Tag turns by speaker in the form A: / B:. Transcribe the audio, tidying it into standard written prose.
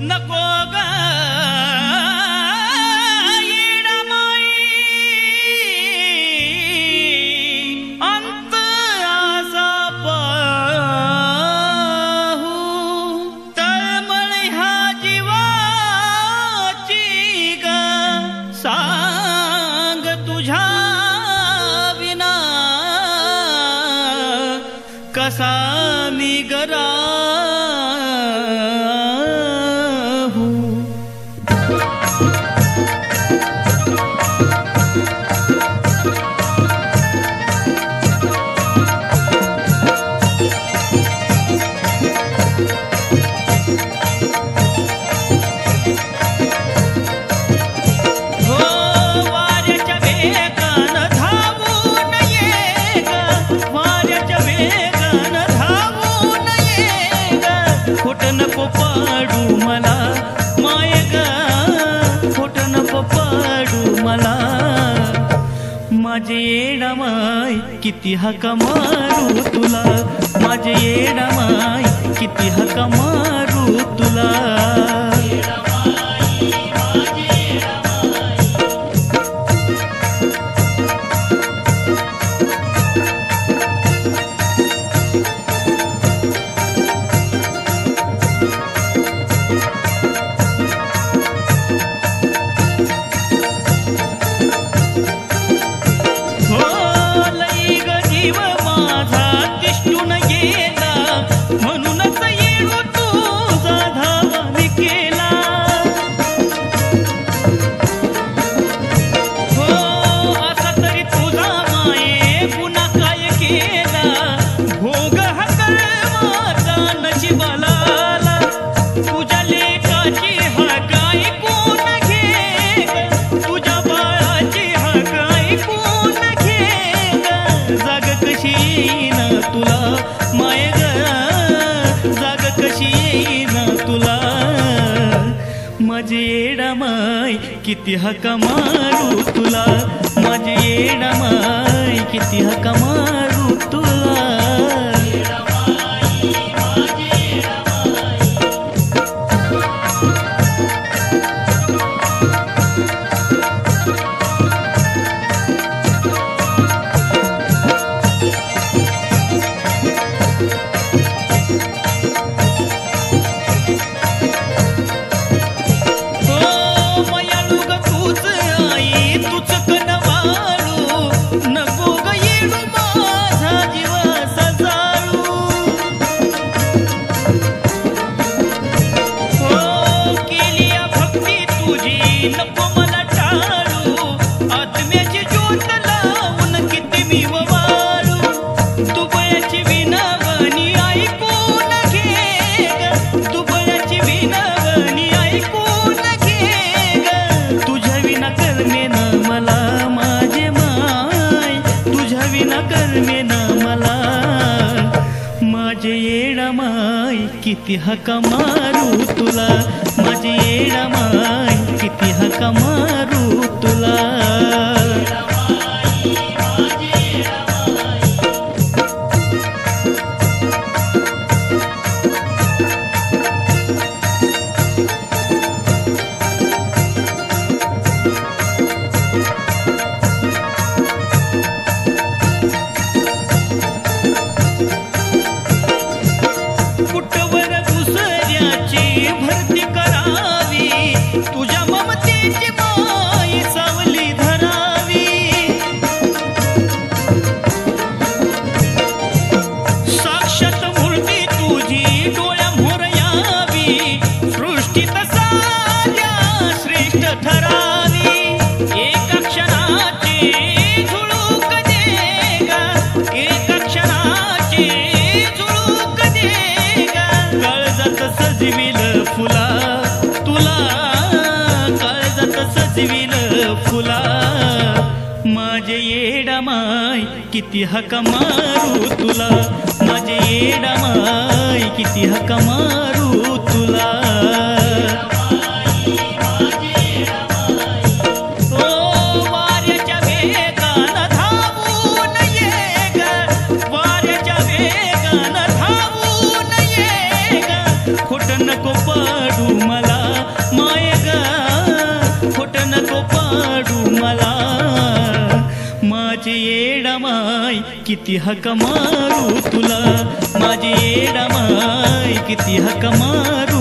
A: नको ग येडमाई अंत आसा पाहू तळमळ ह्या जीवाची ग सांग तुझ्या विना कसा मी गरा माझे येडमाई किती हाका मारू तुला माझे येडमाई किती हाका मारू तुला माझे येडमाई किती हाका मारू तुला माझे येडमाई किती हाका मारू तुला माझे येडमाई किती हाका मारू तुला माझे येडमाई किती हाका मारू तुला फुला माझे येडमाई किती हाका मारू तुला माझे येडमाई किती हाका मारू तुला वाऱ्याच्या वेगानं धावून ये ग वाऱ्याच्या वेगानं धावून ये ग खोटं नको पडू मला येडामाय किती हक मारू तुला, माझे येडामाय किती हक मारू